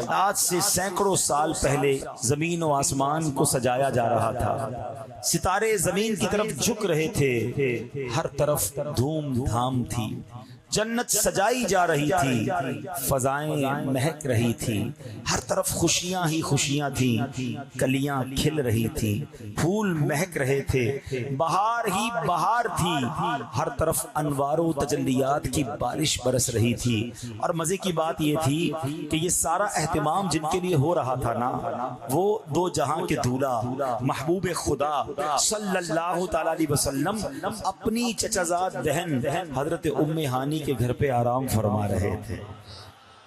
آج سے سینکڑوں سال پہلے زمین و آسمان کو سجایا جا رہا تھا، ستارے زمین کی طرف جھک رہے تھے، ہر طرف دھوم دھام تھی، جنت سجائی جا رہی تھی، فضائیں مہک رہی تھی، ہر طرف خوشیاں ہی خوشیاں تھیں، کلیاں کھل رہی تھی، پھول مہک رہے تھے، بہار ہی بہار تھی، ہر طرف انوار و تجلیات کی بارش برس رہی تھی۔ اور مزے کی بات یہ تھی کہ یہ سارا اہتمام جن کے لیے ہو رہا تھا نا، وہ دو جہاں کے دولہا محبوب خدا صلی اللہ تعالی علیہ وسلم اپنی چچازاد بہن حضرت ام ہانی کے گھر پہ آرام فرما رہے تھے۔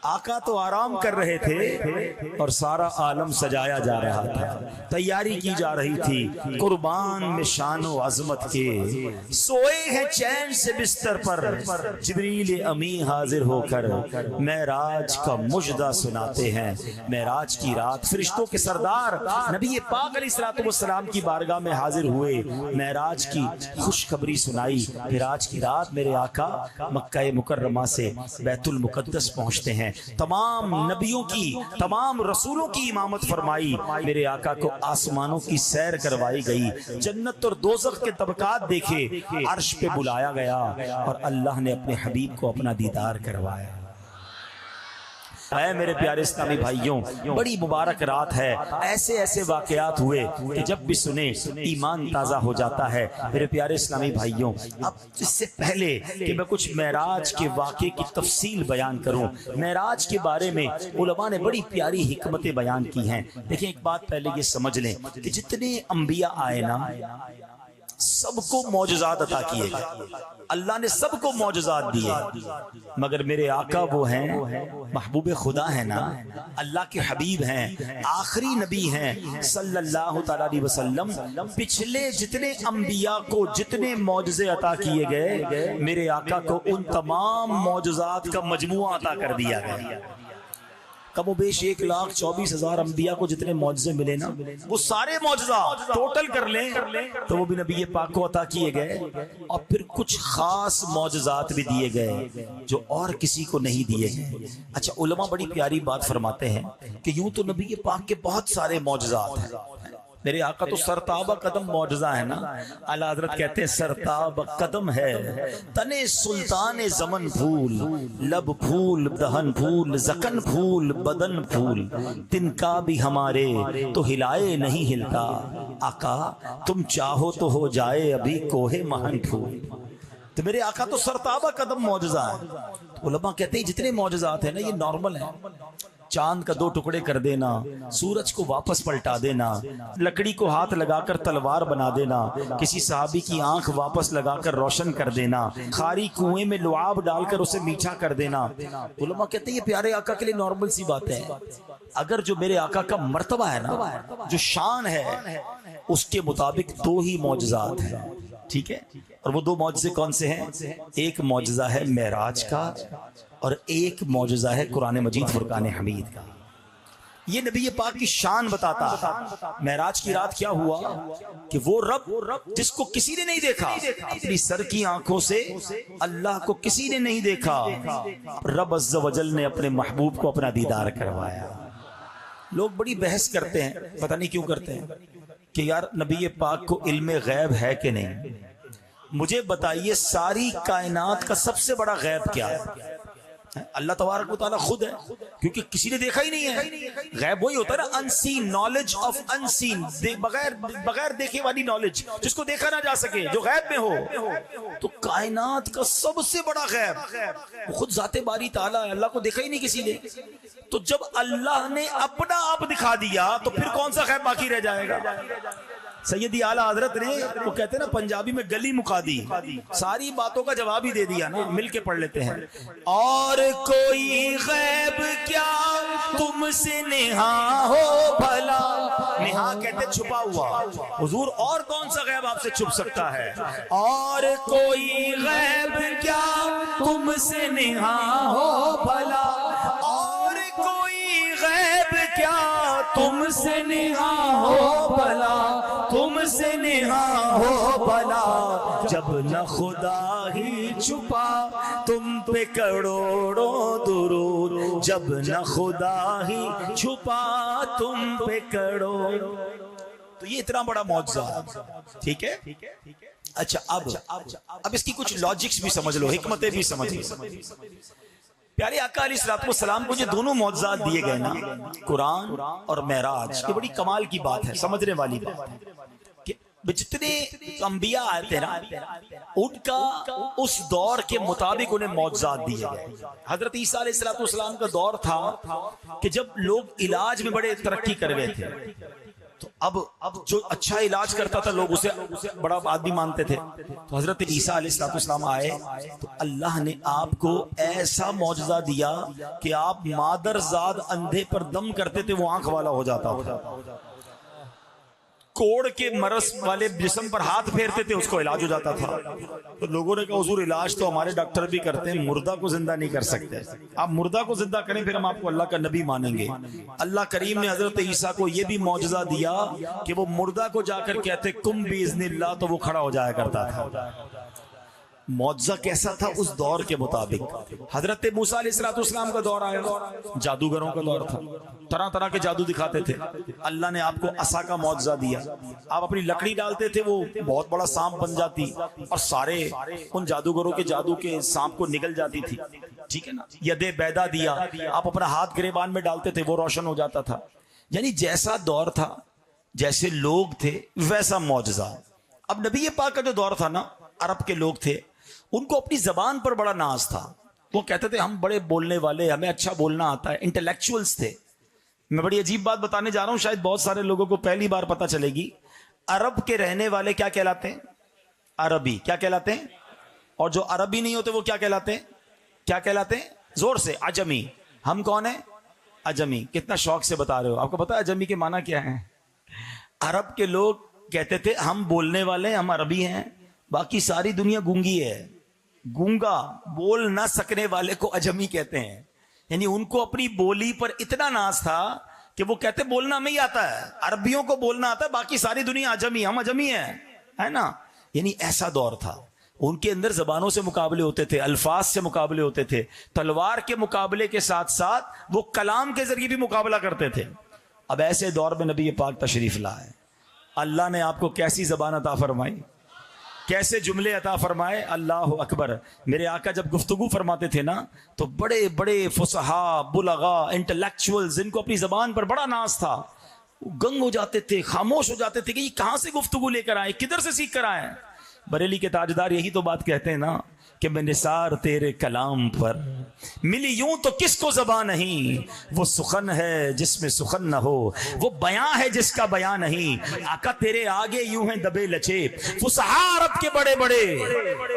آقا تو آرام کر رہے تھے اور سارا عالم سجایا جا رہا تھا، تیاری کی جا رہی تھی، قربان میں شان و عظمت کے سوئے ہیں چین سے بستر پر، جبریل امی حاضر ہو کر معراج کا مجدہ سناتے ہیں۔ معراج کی رات فرشتوں کے سردار نبی پاک علیہ الصلوۃ والسلام کی بارگاہ میں حاضر ہوئے، معراج کی خوشخبری سنائی۔ پھر آج کی رات میرے آقا مکہ مکرمہ سے بیت المقدس پہنچتے ہیں، تمام نبیوں کی تمام رسولوں کی امامت فرمائی، میرے آقا کو آسمانوں کی سیر کروائی گئی، جنت اور دوزخ کے طبقات دیکھے، عرش پہ بلایا گیا اور اللہ نے اپنے حبیب کو اپنا دیدار کروایا۔ اے میرے پیارے اسلامی بھائیوں، بڑی مبارک رات ہے، ایسے ایسے واقعات ہوئے کہ جب بھی سنے ایمان تازہ ہو جاتا ہے۔ میرے پیارے اسلامی بھائیوں، اب اس سے پہلے کہ میں کچھ معراج کے واقعے کی تفصیل بیان کروں، معراج کے بارے میں علماء نے بڑی پیاری حکمتیں بیان کی ہیں۔ دیکھیں ایک بات پہلے یہ سمجھ لیں کہ جتنے انبیاء آئے نا، سب کو معجزات عطا کیے گئے، اللہ نے سب کو معجزات دیے، مگر میرے آقا وہ ہیں، محبوب خدا ہیں نا، اللہ کے حبیب ہیں، آخری نبی ہیں صلی اللہ تعالی علیہ وسلم۔ پچھلے جتنے انبیاء کو جتنے معجزے عطا کیے گئے، میرے آقا کو ان تمام معجزات کا مجموعہ عطا کر دیا گیا۔ کم و بیش 1,24,000 انبیاء کو جتنے معجزے ملے نا، وہ سارے معجزات ٹوٹل کر لیں تو وہ بھی نبی پاک کو عطا کیے گئے، اور پھر کچھ خاص معجزات بھی دیے گئے جو اور کسی کو نہیں دیے گئے۔ اچھا، علماء بڑی پیاری بات فرماتے ہیں کہ یوں تو نبی پاک کے بہت سارے معجزات ہیں، میرے آقا تو سرتاب قدم معجزہ ہے نا، اعلیٰ حضرت کہتے ہیں سرتاب قدم ہے، تنے سلطان زمن پھول، لب پھول دہن پھول، زکن پھول بدن پھول، تن کا بھی ہمارے تو ہلائے نہیں ہلتا، آقا تم چاہو تو ہو جائے ابھی کوہ مہن پھول۔ تو میرے آقا تو سرتاب قدم معجزہ ہے۔ علماء کہتے ہیں جتنے معجزات ہیں نا، یہ نارمل ہیں، چاند کا 2 ٹکڑے کر دینا، سورج کو واپس پلٹا دینا، لکڑی کو ہاتھ لگا کر تلوار بنا دینا، کسی صحابی کی آنکھ واپس لگا کر روشن کر دینا، خاری کنویں میں لعاب ڈال کر اسے میٹھا کر دینا۔ علماء کہتے ہیں یہ پیارے آقا کے لیے نارمل سی بات ہے، اگر جو میرے آقا کا مرتبہ ہے نا، جو شان ہے، اس کے مطابق 2 ہی معجزات ہیں، ٹھیک ہے؟ اور وہ 2 معجزے کون سے ہیں؟ ایک معجزہ ہے معراج کا اور ایک معجزہ ہے قرآن مجید فرقان حمید کا۔ یہ نبی پاک کی شان بتاتا ہے۔ معراج کی رات کیا ہوا کہ وہ رب جس کو کسی نے نہیں دیکھا، اپنی سر کی آنکھوں سے اللہ کو کسی نے نہیں دیکھا، رب عز و جل نے اپنے محبوب کو اپنا دیدار کروایا۔ لوگ بڑی بحث کرتے ہیں، پتہ نہیں کیوں کرتے ہیں، کہ یار نبی پاک کو علم غیب ہے کہ نہیں؟ مجھے بتائیے ساری کائنات کا سب سے بڑا غیب کیا ہے؟ اللہ تبارک و تعالیٰ خود ہے، کیونکہ کسی نے دیکھا ہی نہیں ہے۔ غیب وہی ہوتا ہے نا، انسین، نالج آف انسین، بغیر دیکھے والی نالج، جس کو دیکھا نہ جا سکے، جو غیب میں ہو۔ تو کائنات کا سب سے بڑا غیب وہ خود ذات باری تعالیٰ ہے، اللہ کو دیکھا ہی نہیں کسی نے۔ تو جب اللہ نے اپنا آپ دکھا دیا تو پھر کون سا غیب باقی رہ جائے گا؟ سیدی اعلیٰ حضرت نے، وہ کہتے ہیں نا پنجابی میں گلی مکا دی، ساری باتوں کا جواب ہی دے دیا نا، مل کے پڑھ لیتے ہیں۔ اور کوئی غیب کیا تم سے نہا ہو بھلا، نہا کہتے چھپا ہوا، حضور اور کون سا غیب آپ سے چھپ سکتا ہے؟ اور کوئی غیب کیا تم سے نہا ہو بھلا، اور کوئی غیب کیا تم سے نہا ہو بھلا، تم سے نہا ہو بھلا، جب نہ خدا ہی چھپا تم پہ کروڑوں درود، جب نہ خدا ہی چھپا تم پہ کروڑ. تو یہ اتنا بڑا معجزہ، ٹھیک ہے. اچھا اب اس کی کچھ لاجکس بھی سمجھ لو، حکمتیں بھی سمجھ لو. پیارے آقا علیہ الصلوۃ والسلام کو جو دونوں معجزات دیے گئے نا، قرآن اور معراج، یہ بڑی کمال کی بات ہے، سمجھنے والی بات ہے کہ جتنے انبیاء آئے تھے نا، ان کا اس دور کے مطابق انہیں معجزات دیے گئے. حضرت عیسیٰ علیہ الصلوۃ والسلام کا دور تھا کہ جب لوگ علاج میں بڑے ترقی کر گئے تھے، تو اب جو اچھا علاج کرتا تھا لوگ اسے بڑا آدمی مانتے تھے. تو حضرت عیسیٰ علیہ السلام آئے تو اللہ نے آپ کو ایسا معجزہ دیا کہ آپ مادر زاد اندھے پر دم کرتے تھے، وہ آنکھ والا ہو جاتا تھا. کوڑ کے مرض والے جسم پر ہاتھ پھیرتے تھے، اس کو علاج ہو جاتا تھا. تو لوگوں نے کہا حضور علاج تو ہمارے ڈاکٹر بھی کرتے ہیں، مردہ کو زندہ نہیں کر سکتے. آپ مردہ کو زندہ کریں پھر ہم آپ کو اللہ کا نبی مانیں گے. اللہ کریم نے حضرت عیسیٰ کو یہ بھی معجزہ دیا کہ وہ مردہ کو جا کر کہتے کم باذن اللہ، تو وہ کھڑا ہو جایا کرتا تھا. معجزہ کیسا تھا اس دور کے مطابق. حضرت موسیٰ علیہ السلام کا دور آیا، جادوگروں کا دور تھا، طرح طرح کے جادو دکھاتے تھے. اللہ نے آپ کو عصا کا معجزہ دیا، آپ اپنی لکڑی ڈالتے تھے، وہ بہت بڑا سانپ بن جاتی اور سارے ان جادوگروں کے جادو کے سانپ کو نگل جاتی تھی. ٹھیک ہے نا. ید بیدا دیا، آپ اپنا ہاتھ گریبان میں ڈالتے تھے، وہ روشن ہو جاتا تھا. یعنی جیسا دور تھا، جیسے لوگ تھے، ویسا معجزہ. اب نبی پاک کا جو دور تھا نا، عرب کے لوگ تھے، ان کو اپنی زبان پر بڑا ناز تھا. وہ کہتے تھے ہم بڑے بولنے والے، ہمیں اچھا بولنا آتا ہے، انٹلیکچوئلز تھے. میں بڑی عجیب بات بتانے جا رہا ہوں، شاید بہت سارے لوگوں کو پہلی بار پتہ چلے گی. عرب کے رہنے والے کیا کہلاتے ہیں؟ عربی. کیا کہلاتے ہیں؟ اور جو عربی نہیں ہوتے وہ کیا کہلاتے ہیں؟ کیا کہلاتے ہیں؟ زور سے. عجمی. ہم کون ہیں؟ عجمی. کتنا شوق سے بتا رہے ہو. آپ کو پتا ہے عجمی کے معنی کیا ہے؟ عرب کے لوگ کہتے تھے ہم بولنے والے، ہم عربی ہیں، باقی ساری دنیا گونگی ہے. گونگا، بول نہ سکنے والے کو عجمی کہتے ہیں. یعنی ان کو اپنی بولی پر اتنا ناز تھا کہ وہ کہتے بولنا ہمیں ہی آتا ہے، عربیوں کو بولنا آتا ہے، باقی ساری دنیا عجمی، ہم عجمی ہیں، ہے نا. یعنی ایسا دور تھا. ان کے اندر زبانوں سے مقابلے ہوتے تھے، الفاظ سے مقابلے ہوتے تھے، تلوار کے مقابلے کے ساتھ ساتھ وہ کلام کے ذریعے بھی مقابلہ کرتے تھے. اب ایسے دور میں نبی پاک تشریف لائے. اللہ نے آپ کو کیسی زبان عطا فرمائی، کیسے جملے عطا فرمائے. اللہ اکبر. میرے آقا جب گفتگو فرماتے تھے نا، تو بڑے بڑے فصحا، بلغا، انٹلیکچوئل، جن کو اپنی زبان پر بڑا ناز تھا، گنگ ہو جاتے تھے، خاموش ہو جاتے تھے کہ یہ کہاں سے گفتگو لے کر آئے، کدھر سے سیکھ کر آئے. بریلی کے تاجدار یہی تو بات کہتے ہیں نا کہ میں نثار تیرے کلام پر ملی یوں تو کس کو زبان نہیں. وہ سخن ہے جس میں سخن نہ ہو، وہ بیاں ہے جس کا بیاں نہیں. آقا تیرے آگے یوں ہیں دبے لچے، فصحا عرب کے بڑے بڑے،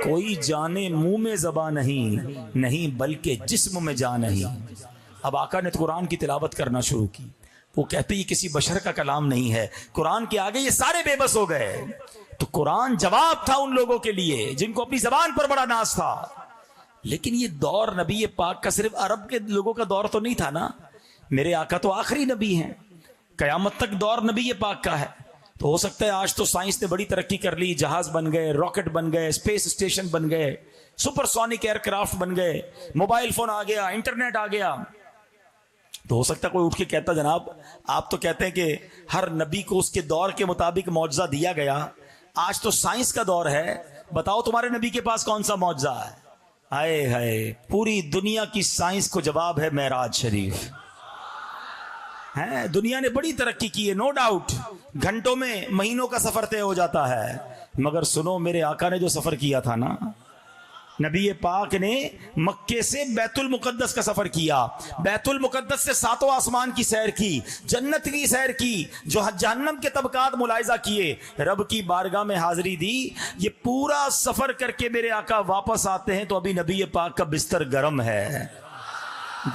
کوئی جانے منہ میں زبان نہیں بلکہ جسم میں جان نہیں. اب آقا نے قرآن کی تلاوت کرنا شروع کی. وہ کہتے یہ کسی بشر کا کلام نہیں ہے، قرآن کے آگے یہ سارے بے بس ہو گئے. تو قرآن جواب تھا ان لوگوں کے لیے جن کو اپنی زبان پر بڑا ناز تھا. لیکن یہ دور نبی پاک کا صرف عرب کے لوگوں کا دور تو نہیں تھا نا. میرے آقا تو آخری نبی ہیں، قیامت تک دور نبی پاک کا ہے. تو ہو سکتا ہے آج تو سائنس نے بڑی ترقی کر لی، جہاز بن گئے، راکٹ بن گئے، اسپیس اسٹیشن بن گئے، سپر سونک ایئر کرافٹ بن گئے، موبائل فون آ گیا، انٹرنیٹ آ گیا. تو ہو سکتا ہے کوئی اٹھ کے کہتا جناب آپ تو کہتے ہیں کہ ہر نبی کو اس کے دور کے مطابق معجزہ دیا گیا، آج تو سائنس کا دور ہے، بتاؤ تمہارے نبی کے پاس کون سا معجزہ ہے؟ ہائے ہائے، پوری دنیا کی سائنس کو جواب ہے معراج شریف. ہے دنیا نے بڑی ترقی کی ہے، نو ڈاؤٹ، گھنٹوں میں مہینوں کا سفر طے ہو جاتا ہے. مگر سنو، میرے آقا نے جو سفر کیا تھا نا، نبی پاک نے مکے سے بیت المقدس کا سفر کیا، بیت المقدس سے 7 آسمان کی سیر کی، جنت کی سیر کی، جو جہنم کے طبقات ملاحظہ کیے، رب کی بارگاہ میں حاضری دی. یہ پورا سفر کر کے میرے آقا واپس آتے ہیں تو ابھی نبی پاک کا بستر گرم ہے.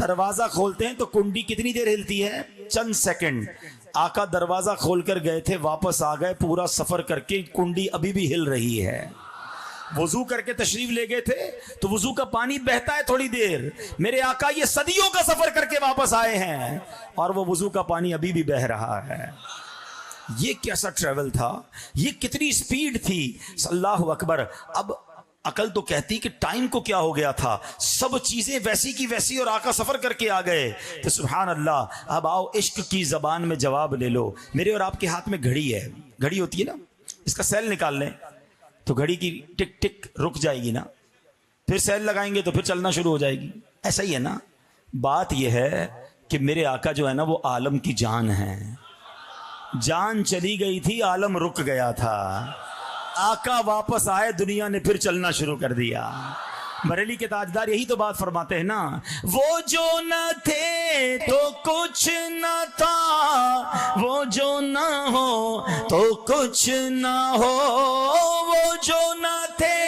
دروازہ کھولتے ہیں تو کنڈی کتنی دیر ہلتی ہے؟ چند سیکنڈ. آقا دروازہ کھول کر گئے تھے، واپس آ گئے، پورا سفر کر کے کنڈی ابھی بھی ہل رہی ہے. وضو کر کے تشریف لے گئے تھے تو وضو کا پانی بہتا ہے تھوڑی دیر. میرے آقا یہ صدیوں کا سفر کر کے واپس آئے ہیں اور وہ وضو کا پانی ابھی بھی بہ رہا ہے. یہ کیسا ٹریول تھا، یہ کتنی سپیڈ تھی. اللہ اکبر. اب عقل تو کہتی کہ ٹائم کو کیا ہو گیا تھا، سب چیزیں ویسی کی ویسی اور آقا سفر کر کے آ گئے. تو سبحان اللہ. اب آؤ عشق کی زبان میں جواب لے لو. میرے اور آپ کے ہاتھ میں گھڑی ہے، گھڑی ہوتی ہے نا، اس کا سیل نکال لیں تو گھڑی کی ٹک ٹک رک جائے گی نا، پھر سیل لگائیں گے تو پھر چلنا شروع ہو جائے گی. ایسا ہی ہے نا. بات یہ ہے کہ میرے آقا جو ہے نا وہ عالم کی جان ہے. جان چلی گئی تھی، عالم رک گیا تھا. آقا واپس آئے، دنیا نے پھر چلنا شروع کر دیا. بریلی کے تاجدار یہی تو بات فرماتے ہیں نا، وہ جو نہ تھے تو کچھ نہ تھا، وہ جو نہ ہو تو کچھ نہ ہو، وہ جو نہ تھے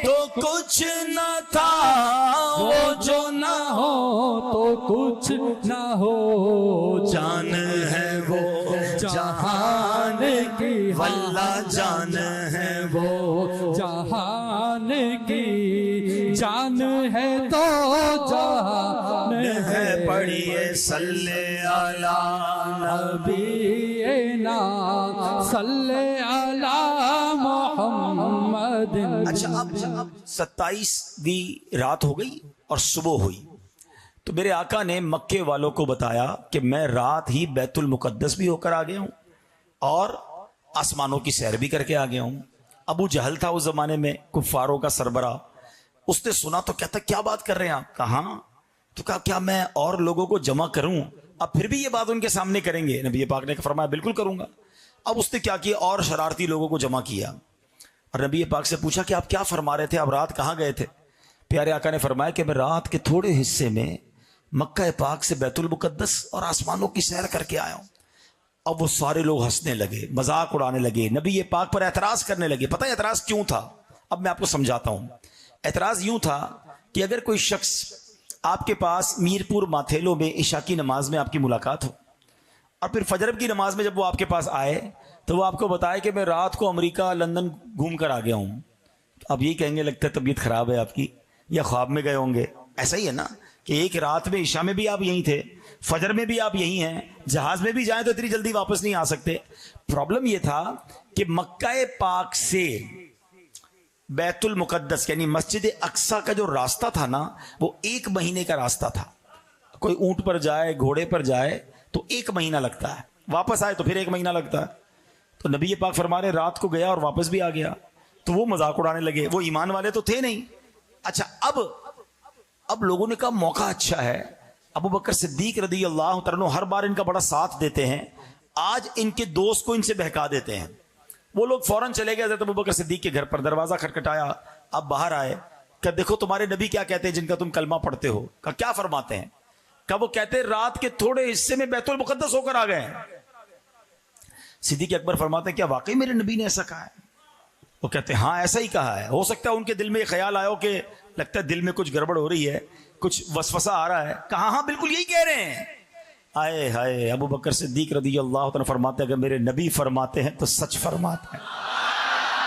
تو کچھ نہ تھا، وہ جو نہ ہو تو کچھ نہ ہو. جان ہے وہ جہان کی، واللہ جان ہے وہ جہان کی جان ہے تو جہان ہے. پڑھیے صلی علی نبینا صلی علی محمد. اچھا اب 27ویں رات ہو گئی اور صبح ہوئی تو میرے آقا نے مکے والوں کو بتایا کہ میں رات ہی بیت المقدس بھی ہو کر آ گیا ہوں اور آسمانوں کی سیر بھی کر کے آ گیا ہوں. ابو جہل تھا اس زمانے میں کفاروں کا سربراہ. اس نے سنا تو کہتا کیا بات کر رہے ہیں آپ؟ کہاں؟ تو کہا کیا میں اور لوگوں کو جمع کروں؟ اب پھر بھی یہ بات ان کے سامنے کریں گے؟ نبی پاک نے فرمایا بالکل کروں گا. اب اس نے کیا کیا؟ اور شرارتی لوگوں کو جمع کیا اور نبی پاک سے پوچھا کہ آپ کیا فرما رہے تھے، آپ رات کہاں گئے تھے؟ پیارے آقا نے فرمایا کہ میں رات کے تھوڑے حصے میں مکہ پاک سے بیت المقدس اور آسمانوں کی سیر کر کے آیا ہوں. اب وہ سارے لوگ ہنسنے لگے، مذاق اڑانے لگے، نبی پاک پر اعتراض کرنے لگے. پتہ ہے اعتراض کیوں تھا؟ اب میں آپ کو سمجھاتا ہوں. اعتراض یوں تھا کہ اگر کوئی شخص آپ کے پاس میرپور ماتھیلو میں عشاء کی نماز میں آپ کی ملاقات ہو اور پھر فجر کی نماز میں جب وہ آپ کے پاس آئے تو وہ آپ کو بتائے کہ میں رات کو امریکہ لندن گھوم کر آ گیا ہوں، اب یہی کہیں گے لگتا ہے طبیعت خراب ہے آپ کی، یا خواب میں گئے ہوں گے. ایسا ہی ہے نا کہ ایک رات میں عشاء میں بھی آپ یہیں تھے، فجر میں بھی آپ یہیں ہیں، جہاز میں بھی جائیں تو اتنی جلدی واپس نہیں آ سکتے. پرابلم یہ تھا کہ مکہ پاک سے بیت المقدس یعنی مسجد اقصی کا جو راستہ تھا نا وہ 1 مہینے کا راستہ تھا. کوئی اونٹ پر جائے، گھوڑے پر جائے تو 1 مہینہ لگتا ہے، واپس آئے تو پھر 1 مہینہ لگتا ہے. تو نبی پاک فرما رہے رات کو گیا اور واپس بھی آ گیا. تو وہ مذاق اڑانے لگے، وہ ایمان والے تو تھے نہیں. اچھا اب لوگوں نے کہا موقع اچھا ہے، ابو بکر صدیق رضی اللہ تعالیٰ ہر بار ان کا بڑا ساتھ دیتے ہیں، آج ان کے دوست کو ان سے بہکا دیتے ہیں. وہ لوگ فوراً چلے گئے حضرت ابو بکر صدیق کے گھر پر، دروازہ کھٹکھٹایا، اب باہر آئے کہ دیکھو تمہارے نبی کیا کہتے ہیں جن کا تم کلمہ پڑھتے ہو. کہا کیا فرماتے ہیں؟ کہ وہ کہتے ہیں رات کے تھوڑے حصے میں بیت المقدس ہو کر آ گئے. صدیق اکبر فرماتے ہیں کیا واقعی میرے نبی نے ایسا کہا ہے؟ وہ کہتے ہیں ہاں ایسا ہی کہا ہے. ہو سکتا ہے ان کے دل میں یہ خیال آیا ہو کہ لگتا ہے دل میں کچھ گڑبڑ ہو رہی ہے، کچھ وسوسہ آ رہا ہے. کہا ہاں بالکل یہی کہہ رہے ہیں. آئے ہائے ابو بکر صدیق رضی اللہ تعالیٰ فرماتے ہیں اگر میرے نبی فرماتے ہیں تو سچ فرماتے ہیں،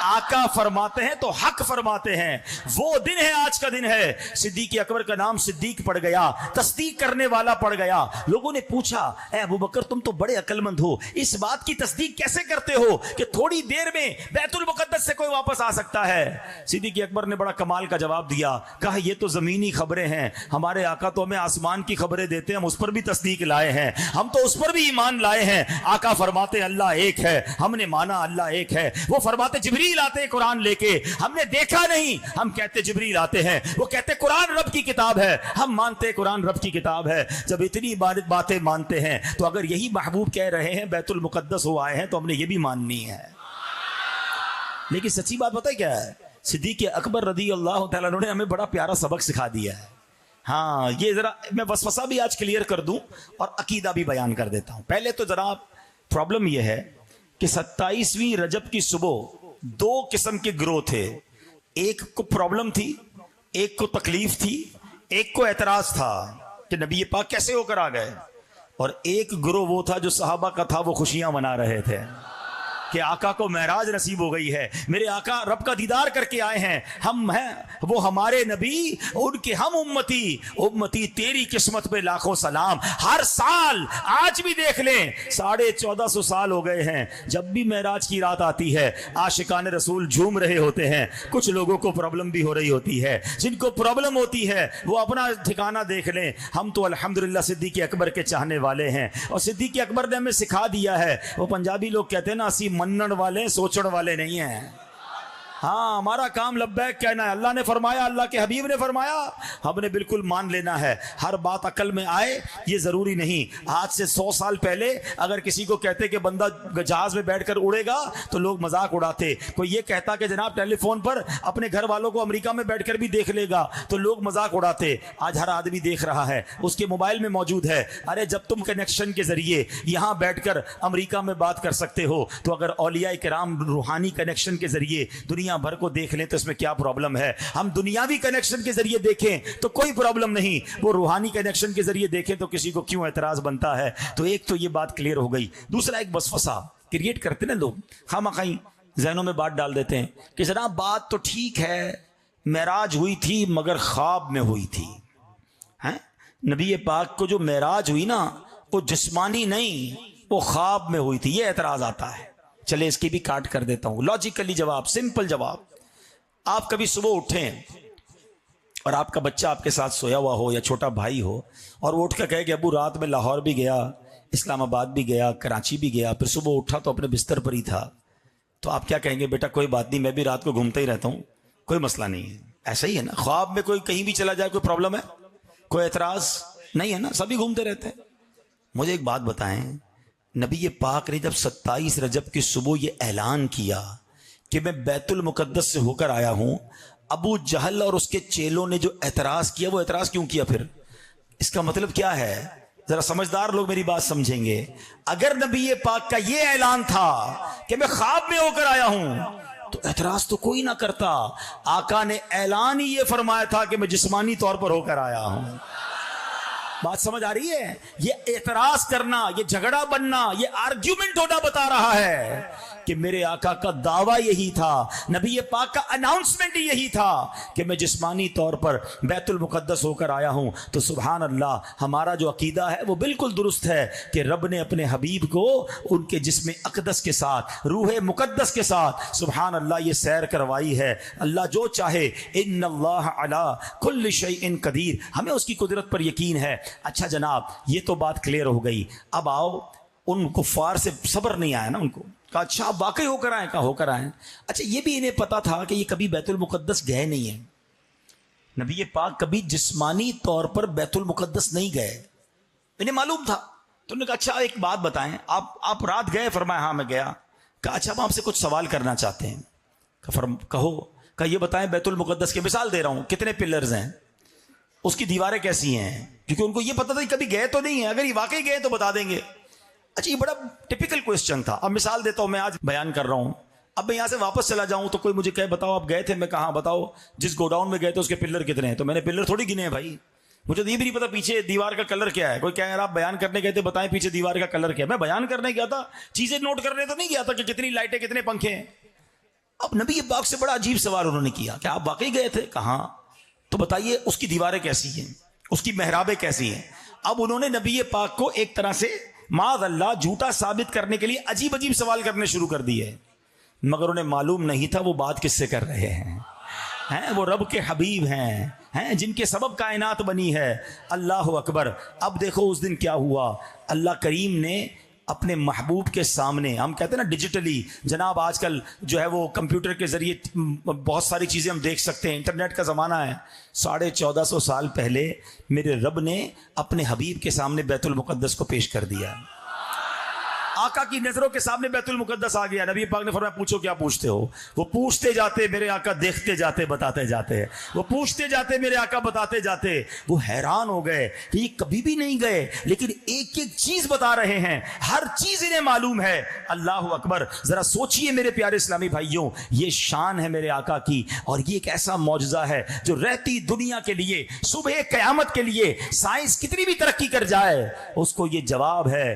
آقا فرماتے ہیں تو حق فرماتے ہیں. وہ دن ہے، آج کا دن ہے. صدیق اکبر کا نام صدیق پڑ گیا، تصدیق کرنے والا پڑ گیا. لوگوں نے پوچھا اے ابو بکر تم تو بڑے عقل مند ہو، اس بات کی تصدیق کیسے کرتے ہو کہ تھوڑی دیر میں بیت المقدس سے کوئی واپس آ سکتا ہے؟ صدیق اکبر نے بڑا کمال کا جواب دیا. کہا یہ تو زمینی خبریں ہیں، ہمارے آقا تو ہمیں آسمان کی خبریں دیتے ہیں، ہم اس پر بھی تصدیق لائے ہیں، ہم تو اس پر بھی ایمان لائے ہیں. آقا فرماتے اللہ ایک ہے، ہم نے مانا اللہ ایک ہے. وہ فرماتے جبریل آتے قرآن لے کے، ہم نے دیکھا نہیں، ہم کہتے جبریل آتے ہیں. وہ کہتے قرآن رب کی کتاب ہے، ہم مانتے قرآن رب کی کتاب ہے. جب اتنی باتیں مانتے ہیں تو اگر یہی محبوب کہہ رہے ہیں بیت المقدس ہو آئے ہیں تو ہم نے یہ بھی ماننی ہے. لیکن سچی بات پتہ ہے کیا ہے؟ صدیق اکبر رضی اللہ تعالیٰ نے ہمیں بڑا پیارا سبق سکھا دیا ہے. ہاں یہ ذرا میں وسوسہ بھی آج کلیئر کر دوں اور عقیدہ بھی بیان کر دیتا ہوں. پہلے تو ذرا پرابلم یہ ہے کہ 27ویں رجب کی صبح 2 قسم کے گروہ تھے. ایک کو پرابلم تھی، ایک کو تکلیف تھی، ایک کو اعتراض تھا کہ نبی پاک کیسے ہو کر آ گئے، اور ایک گروہ وہ تھا جو صحابہ کا تھا، وہ خوشیاں منا رہے تھے. کہ آقا کو معراج نصیب ہو گئی ہے, میرے آقا رب کا دیدار کر کے آئے ہیں, ہم ہیں وہ ہمارے نبی, ان کے ہم امتی, امتی تیری قسمت پہ لاکھوں سلام. ہر سال آج بھی دیکھ لیں 1450 سال ہو گئے ہیں, جب بھی معراج کی رات آتی ہے عاشقان رسول جھوم رہے ہوتے ہیں. کچھ لوگوں کو پرابلم بھی ہو رہی ہوتی ہے, جن کو پرابلم ہوتی ہے وہ اپنا ٹھکانہ دیکھ لیں. ہم تو الحمدللہ صدیق اکبر کے چاہنے والے ہیں, اور صدیق اکبر نے ہمیں سکھا دیا ہے. وہ پنجابی لوگ کہتے ہیں نا اسی منن والے سوچن والے نہیں ہیں. ہاں ہمارا کام لبیک کہنا ہے, اللہ نے فرمایا, اللہ کے حبیب نے فرمایا, ہم نے بالکل مان لینا ہے. ہر بات عقل میں آئے یہ ضروری نہیں. آج سے 100 سال پہلے اگر کسی کو کہتے کہ بندہ جہاز میں بیٹھ کر اڑے گا تو لوگ مذاق اڑاتے. کوئی یہ کہتا کہ جناب ٹیلی فون پر اپنے گھر والوں کو امریکہ میں بیٹھ کر بھی دیکھ لے گا تو لوگ مذاق اڑاتے. آج ہر آدمی دیکھ رہا ہے, اس کے موبائل میں موجود ہے. ارے جب تم کنیکشن کے ذریعے یہاں بیٹھ کر امریکہ میں بات کر سکتے ہو تو اگر اولیاء کرام روحانی کنیکشن کے ذریعے دنیا بھر کو دیکھ لیں تو اس میں کیا پرابلم ہے؟ ہم دنیاوی کنیکشن کے ذریعے دیکھیں تو کوئی پرابلم نہیں, وہ روحانی کنیکشن کے ذریعے دیکھیں تو کسی کو کیوں اعتراض بنتا ہے؟ تو ایک تو یہ بات کلیئر ہو گئی. دوسرا ایک وسوسہ کریٹ کرتے نا لوگ, ہم کہیں ذہنوں میں بات ڈال دیتے ہیں کہ جناب بات تو ٹھیک ہے, معراج ہوئی تھی مگر خواب میں ہوئی تھی. نبی پاک کو جو معراج ہوئی نا وہ جسمانی نہیں, وہ خواب میں ہوئی تھی. یہ اعتراض آتا ہے. چلے اس کی بھی کاٹ کر دیتا ہوں. لاجیکلی جواب, سمپل جواب. آپ کبھی صبح اٹھیں اور آپ کا بچہ آپ کے ساتھ سویا ہوا ہو یا چھوٹا بھائی ہو اور وہ اٹھ کر کہے کہ ابو رات میں لاہور بھی گیا, اسلام آباد بھی گیا, کراچی بھی گیا, پھر صبح اٹھا تو اپنے بستر پر ہی تھا, تو آپ کیا کہیں گے؟ بیٹا کوئی بات نہیں, میں بھی رات کو گھومتا ہی رہتا ہوں, کوئی مسئلہ نہیں ہے. ایسا ہی ہے نا, خواب میں کوئی کہیں بھی چلا جائے کوئی پرابلم ہے؟ کوئی اعتراض نہیں ہے نا, سبھی گھومتے رہتے ہیں. مجھے ایک بات بتائیں, نبی پاک نے جب 27 رجب کی صبح یہ اعلان کیا کہ میں بیت المقدس سے ہو کر آیا ہوں, ابو جہل اور اس کے چیلوں نے جو اعتراض کیا, وہ اعتراض کیوں کیا پھر؟ اس کا مطلب کیا ہے؟ ذرا سمجھدار لوگ میری بات سمجھیں گے. اگر نبی پاک کا یہ اعلان تھا کہ میں خواب میں ہو کر آیا ہوں تو اعتراض تو کوئی نہ کرتا. آقا نے اعلان ہی یہ فرمایا تھا کہ میں جسمانی طور پر ہو کر آیا ہوں. بات سمجھ آ رہی ہے؟ یہ اعتراض کرنا, یہ جھگڑا بننا, یہ آرگیومنٹ ہونا بتا رہا ہے کہ میرے آقا کا دعویٰ یہی تھا, نبی پاک کا اناؤنسمنٹ یہی تھا کہ میں جسمانی طور پر بیت المقدس ہو کر آیا ہوں. تو سبحان اللہ, ہمارا جو عقیدہ ہے وہ بالکل درست ہے کہ رب نے اپنے حبیب کو ان کے جسم اقدس کے ساتھ, روح مقدس کے ساتھ, سبحان اللہ, یہ سیر کروائی ہے. اللہ جو چاہے, ان اللہ علی کل شیء قدیر, ہمیں اس کی قدرت پر یقین ہے. اچھا جناب, یہ تو بات کلیئر ہو گئی. اب آؤ, ان کفار سے صبر نہیں آیا نا ان کو, کہا اچھا آپ واقعی ہو کر آئیں؟ کہا ہو کر آئیں. اچھا یہ بھی انہیں پتا تھا کہ یہ کبھی بیت المقدس گئے نہیں ہیں, نبی پاک کبھی جسمانی طور پر بیت المقدس نہیں گئے, انہیں معلوم تھا. تو انہوں نے کہا اچھا ایک بات بتائیں, آپ رات گئے؟ فرمایا ہاں میں گیا. کہا اچھا ہم آپ سے کچھ سوال کرنا چاہتے ہیں. کہو. کہا یہ بتائیں بیت المقدس کی مثال دے رہا ہوں, کتنے پلرز ہیں, اس کی دیواریں کیسی ہیں؟ کیونکہ ان کو یہ پتا تھا کہ کبھی گئے تو نہیں ہیں, اگر یہ واقعی گئے تو بتا دیں گے. اچھا یہ بڑا ٹپیکل کوسچن تھا. اب مثال دیتا ہوں, میں آج بیان کر رہا ہوں, اب میں یہاں سے واپس چلا جاؤں تو کوئی مجھے کہے بتاؤ آپ گئے تھے؟ میں کہاں, بتاؤ جس گوڈاؤن میں گئے تھے اس کے پلر کتنے ہیں. تو میں نے پلر تھوڑی گنے ہیں بھائی, مجھے تو یہ بھی نہیں پتا پیچھے دیوار کا کلر کیا ہے. کوئی کہہ رہا آپ بیان کرنے گئے تھے, بتائیں پیچھے دیوار کا کلر کیا ہے. میں بیان کرنے گیا تھا, چیزیں نوٹ کرنے تو نہیں گیا تھا کہ کتنی لائٹیں کتنے پنکھے ہیں. اب نبی پاک سے بڑا عجیب سوال انہوں نے کیا کہ آپ واقعی گئے تھے؟ کہاں. تو بتائیے اس کی دیواریں کیسی ہیں, اس کی محرابیں کیسی ہیں. اب انہوں نے نبی پاک کو ایک طرح سے معاذ اللہ جھوٹا ثابت کرنے کے لیے عجیب عجیب سوال کرنے شروع کر دیے, مگر انہیں معلوم نہیں تھا وہ بات کس سے کر رہے ہیں. وہ رب کے حبیب ہیں جن کے سبب کائنات بنی ہے. اللہ اکبر. اب دیکھو اس دن کیا ہوا, اللہ کریم نے اپنے محبوب کے سامنے, ہم کہتے ہیں نا ڈیجیٹلی, جناب آج کل جو ہے وہ کمپیوٹر کے ذریعے بہت ساری چیزیں ہم دیکھ سکتے ہیں, انٹرنیٹ کا زمانہ ہے. 1450 سال پہلے میرے رب نے اپنے حبیب کے سامنے بیت المقدس کو پیش کر دیا. آقا کی نظروں کے سامنے بیت المقدس آ گیا. نبی پاک نے فرمایا پوچھو کیا پوچھتے ہو. وہ پوچھتے جاتے, میرے آقا دیکھتے جاتے, بتاتے جاتے. وہ پوچھتے جاتے, میرے آقا بتاتے جاتے. وہ حیران ہو گئے کہ یہ کبھی بھی نہیں گئے لیکن ایک ایک چیز بتا رہے ہیں, ہر چیز انہیں معلوم ہے. اللہ اکبر. ذرا سوچئے میرے پیارے اسلامی بھائیوں, یہ شان ہے میرے آقا کی, اور یہ ایک ایسا معجزہ ہے جو رہتی دنیا کے لیے, صبح قیامت کے لیے سائنس کتنی بھی ترقی کر جائے, اس کو یہ جواب ہے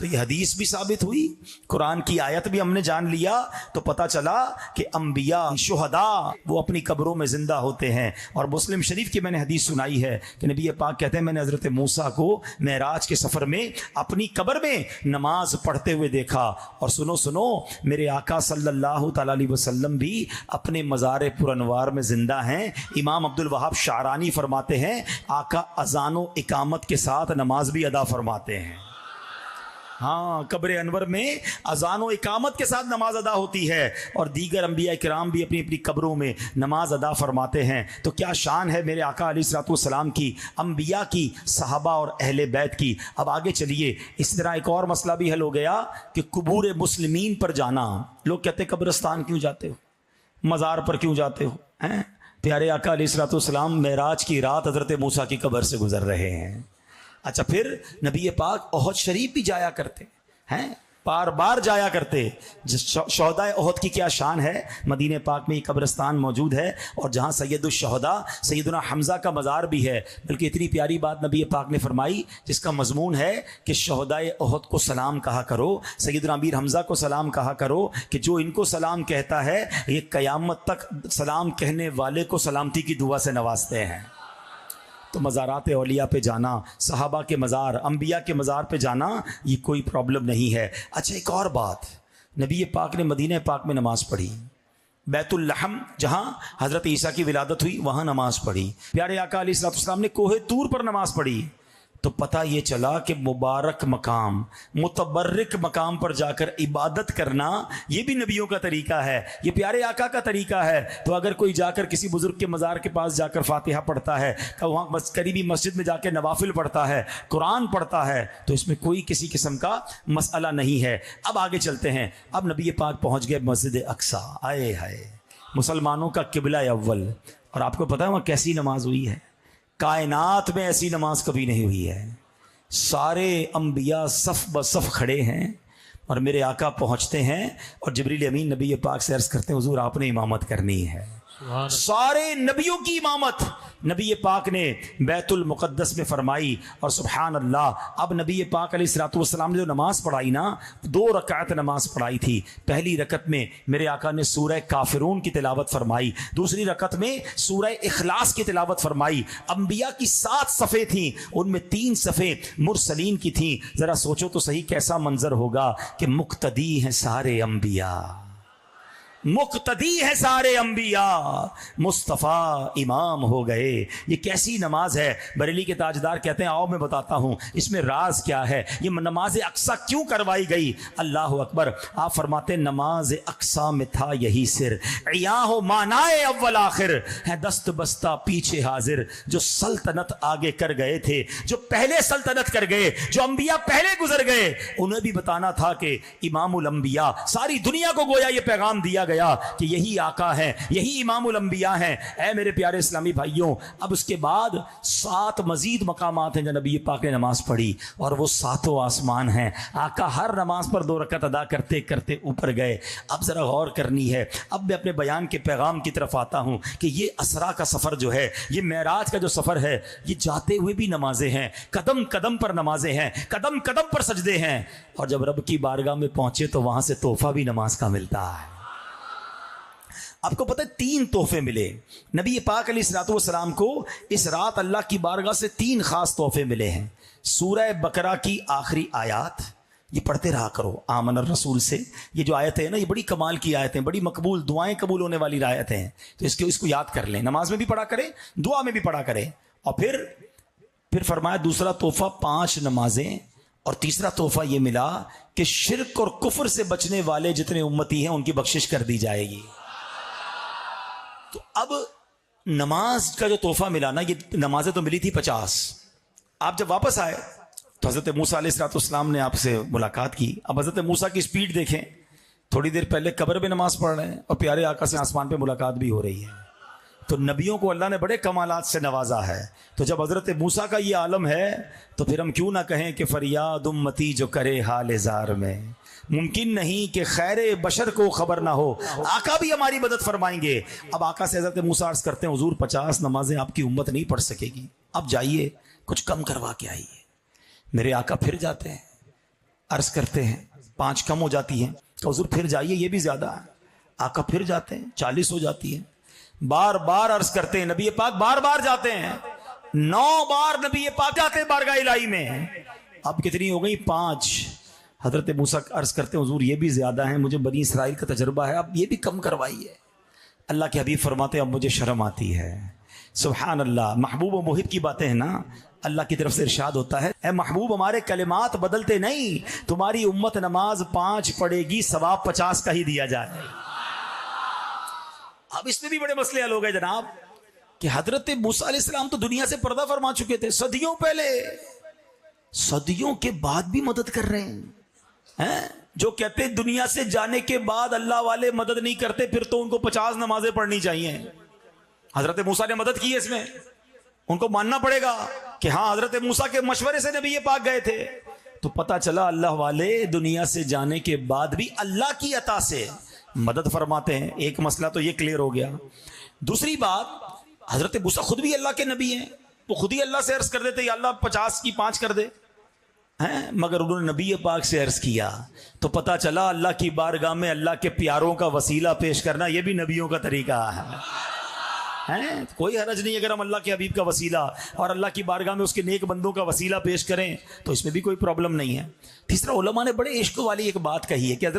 تو یہ حدیث بھی ثابت ہوئی, قرآن کی آیت بھی ہم نے جان لیا, تو پتہ چلا کہ انبیاء شہداء وہ اپنی قبروں میں زندہ ہوتے ہیں. اور مسلم شریف کی میں نے حدیث سنائی ہے کہ نبی پاک کہتے ہیں میں نے حضرت موسیٰ کو معراج کے سفر میں اپنی قبر میں نماز پڑھتے ہوئے دیکھا. اور سنو میرے آقا صلی اللہ تعالی علیہ وسلم بھی اپنے مزار پرانوار میں زندہ ہیں. امام عبد الوہاب شعرانی فرماتے ہیں آقا اذان و اقامت کے ساتھ نماز بھی ادا فرماتے ہیں. ہاں, قبر انور میں اذان و اقامت کے ساتھ نماز ادا ہوتی ہے, اور دیگر انبیاء کرام بھی اپنی اپنی قبروں میں نماز ادا فرماتے ہیں. تو کیا شان ہے میرے آقا علیہ الصلوۃ والسلام کی, انبیاء کی, صحابہ اور اہل بیت کی. اب آگے چلیے, اس طرح ایک اور مسئلہ بھی حل ہو گیا کہ قبور مسلمین پر جانا. لوگ کہتے ہیں قبرستان کیوں جاتے ہو, مزار پر کیوں جاتے ہو؟ پیارے آقا علیہ الصلوۃ والسلام معراج کی رات حضرت موسیٰ کی قبر سے گزر رہے ہیں. اچھا, پھر نبی پاک احد شریف بھی جایا کرتے ہیں, بار بار جایا کرتے. شہداء احد کی کیا شان ہے. مدینہ پاک میں یہ قبرستان موجود ہے, اور جہاں سید الشہداء سیدنا حمزہ کا مزار بھی ہے. بلکہ اتنی پیاری بات نبی پاک نے فرمائی جس کا مضمون ہے کہ شہداء احد کو سلام کہا کرو, سیدنا امیر حمزہ کو سلام کہا کرو, کہ جو ان کو سلام کہتا ہے یہ قیامت تک سلام کہنے والے کو سلامتی کی دعا سے نوازتے ہیں. تو مزارات اولیاء پہ جانا, صحابہ کے مزار, انبیاء کے مزار پہ جانا, یہ کوئی پرابلم نہیں ہے. اچھا, ایک اور بات, نبی پاک نے مدینہ پاک میں نماز پڑھی, بیت اللحم جہاں حضرت عیسیٰ کی ولادت ہوئی وہاں نماز پڑھی. پیارے آقا علیہ الصلوۃ والسلام نے کوہ طور پر نماز پڑھی. تو پتہ یہ چلا کہ مبارک مقام, متبرک مقام پر جا کر عبادت کرنا یہ بھی نبیوں کا طریقہ ہے, یہ پیارے آقا کا طریقہ ہے. تو اگر کوئی جا کر کسی بزرگ کے مزار کے پاس جا کر فاتحہ پڑھتا ہے, وہاں قریبی مسجد میں جا کے نوافل پڑھتا ہے, قرآن پڑھتا ہے, تو اس میں کوئی کسی قسم کا مسئلہ نہیں ہے. اب آگے چلتے ہیں. اب نبی پاک پہنچ گئے مسجد اقصیٰ. آئے ہائے, مسلمانوں کا قبلہ اول. اور آپ کو پتہ ہے وہاں کیسی نماز ہوئی ہے؟ کائنات میں ایسی نماز کبھی نہیں ہوئی ہے. سارے انبیاء صف بصف کھڑے ہیں, اور میرے آقا پہنچتے ہیں, اور جبریل امین نبی پاک سے عرض کرتے ہیں حضور آپ نے امامت کرنی ہے. سارے نبیوں کی امامت نبی پاک نے بیت المقدس میں فرمائی. اور سبحان اللہ, اب نبی پاک علیہ الصلوۃ والسلام نے جو نماز پڑھائی نا, 2 رکعت نماز پڑھائی تھی. پہلی رکعت میں میرے آقا نے سورہ کافرون کی تلاوت فرمائی, دوسری رکعت میں سورہ اخلاص کی تلاوت فرمائی. انبیاء کی 7 صفیں تھیں, ان میں 3 صفیں مرسلین کی تھیں. ذرا سوچو تو صحیح کیسا منظر ہوگا کہ مقتدی ہیں سارے انبیاء, مقتدی ہے سارے انبیاء, مصطفیٰ امام ہو گئے. یہ کیسی نماز ہے. بریلی کے تاجدار کہتے ہیں آؤ میں بتاتا ہوں اس میں راز کیا ہے, یہ نماز اقصیٰ کیوں کروائی گئی. اللہ اکبر. آپ فرماتے ہیں نماز اقصیٰ میں تھا یہی سر, عیاں ہو معنائے اول آخر, ہے دست بستہ پیچھے حاضر. جو سلطنت آگے کر گئے تھے, جو پہلے سلطنت کر گئے, جو انبیاء پہلے گزر گئے, انہیں بھی بتانا تھا کہ امام الانبیاء, ساری دنیا کو گویا یہ پیغام دیا گیا کہ یہی آقا ہے, یہی امام الانبیاء ہیں. اے میرے پیارے اسلامی بھائیوں, اب اس کے بعد 7 مزید مقامات ہیں جو نبی پاک نے نماز پڑھی, اور وہ 7 آسمان ہیں. آقا ہر نماز پر 2 رکعت ادا کرتے کرتے اوپر گئے. اب ذرا غور کرنی ہے. اب میں اپنے بیان کے پیغام کی طرف آتا ہوں کہ یہ اسرا کا سفر جو ہے, یہ معراج کا جو سفر ہے, یہ جاتے ہوئے بھی نمازیں ہیں, قدم قدم پر نمازیں ہیں, قدم قدم پر سجدے ہیں. اور جب رب کی بارگاہ میں پہنچے تو وہاں سے تحفہ بھی نماز کا ملتا ہے. آپ کو پتہ ہے 3 تحفے ملے نبی پاک علیہ الصلوۃ والسلام کو. اس رات اللہ کی بارگاہ سے 3 خاص تحفے ملے ہیں. سورہ بقرہ کی آخری آیات یہ پڑھتے رہا کرو آمن الرسول سے. یہ جو آیتیں ہیں نا, یہ بڑی کمال کی آیتیں, بڑی مقبول دعائیں قبول ہونے والی آیتیں ہیں. تو اس کو یاد کر لیں, نماز میں بھی پڑھا کریں, دعا میں بھی پڑھا کریں. اور پھر فرمایا دوسرا تحفہ 5 نمازیں, اور تیسرا تحفہ یہ ملا کہ شرک اور کفر سے بچنے والے جتنے امتی ہیں ان کی بخشش کر دی جائے گی. تو اب نماز کا جو تحفہ ملا نا, یہ نمازیں تو ملی تھی 50. آپ جب واپس آئے تو حضرت موسیٰ علیہ الصلوۃ والسلام نے آپ سے ملاقات کی. اب حضرت موسیٰ کی سپیڈ دیکھیں, تھوڑی دیر پہلے قبر میں نماز پڑھ رہے ہیں اور پیارے آقا سے آسمان پہ ملاقات بھی ہو رہی ہے. تو نبیوں کو اللہ نے بڑے کمالات سے نوازا ہے. تو جب حضرت موسیٰ کا یہ عالم ہے تو پھر ہم کیوں نہ کہیں کہ فریاد امتی جو کرے حال زار میں, ممکن نہیں کہ خیر بشر کو خبر نہ ہو, آقا بھی ہماری مدد فرمائیں گے. اب آقا سے حضرت موسیٰ عرض کرتے ہیں حضور 50 نمازیں آپ کی امت نہیں پڑھ سکے گی, اب جائیے کچھ کم کروا کے آئیے. میرے آقا پھر جاتے ہیں, عرض کرتے ہیں 5 کم ہو جاتی ہیں تو حضور پھر جائیے یہ بھی زیادہ ہے. آقا پھر جاتے ہیں 40 ہو جاتی ہے. بار بار عرض کرتے ہیں, نبی پاک بار بار جاتے ہیں. 9 بار نبی پاک جاتے ہیں بارگاہ الہی میں. اب کتنی ہو گئی؟ 5. حضرت موسیٰ عرض کرتے ہیں حضور یہ بھی زیادہ ہیں, مجھے بنی اسرائیل کا تجربہ ہے, اب یہ بھی کم کروائیے. اللہ کے حبیب فرماتے ہیں اب مجھے شرم آتی ہے. سبحان اللہ. محبوب و محب کی باتیں ہیں نا. اللہ کی طرف سے ارشاد ہوتا ہے اے محبوب ہمارے کلمات بدلتے نہیں, تمہاری امت نماز 5 پڑھے گی, ثواب 50 کا ہی دیا جائے. اب اس میں بھی بڑے مسئلے حل ہو گئے جناب کہ حضرت موسیٰ علیہ السلام تو دنیا سے پردہ فرما چکے تھے صدیوں پہلے, صدیوں کے بعد بھی مدد کر رہے ہیں. جو کہتے ہیں دنیا سے جانے کے بعد اللہ والے مدد نہیں کرتے, پھر تو ان کو 50 نمازیں پڑھنی چاہیے. حضرت موسیٰ نے مدد کی ہے, اس میں ان کو ماننا پڑے گا کہ ہاں حضرت موسیٰ کے مشورے سے نبی پاک گئے تھے. تو پتہ چلا اللہ والے دنیا سے جانے کے بعد بھی اللہ کی عطا سے مدد فرماتے ہیں. ایک مسئلہ تو یہ کلیئر ہو گیا. دوسری بات, حضرت موسیٰ خود بھی اللہ کے نبی ہیں, وہ خود ہی اللہ سے عرض کر دیتے یا اللہ 50 کی 5 کر دے, مگر انہوں نے نبی پاک سے عرض کیا تو پتہ چلا اللہ کی بارگاہ میں اللہ کے پیاروں کا وسیلہ پیش کرنا یہ بھی نبیوں کا طریقہ ہے. کوئی حرج نہیں اگر ہم اللہ کے حبیب کا وسیلہ اور اللہ کی بارگاہ میں اس کے نیک بندوں کا وسیلہ پیش کریں, تو اس میں بھی کوئی پرابلم نہیں ہے. تیسرا, علماء نے بڑے عشق والی ایک بات کہی ہے کہ حضرت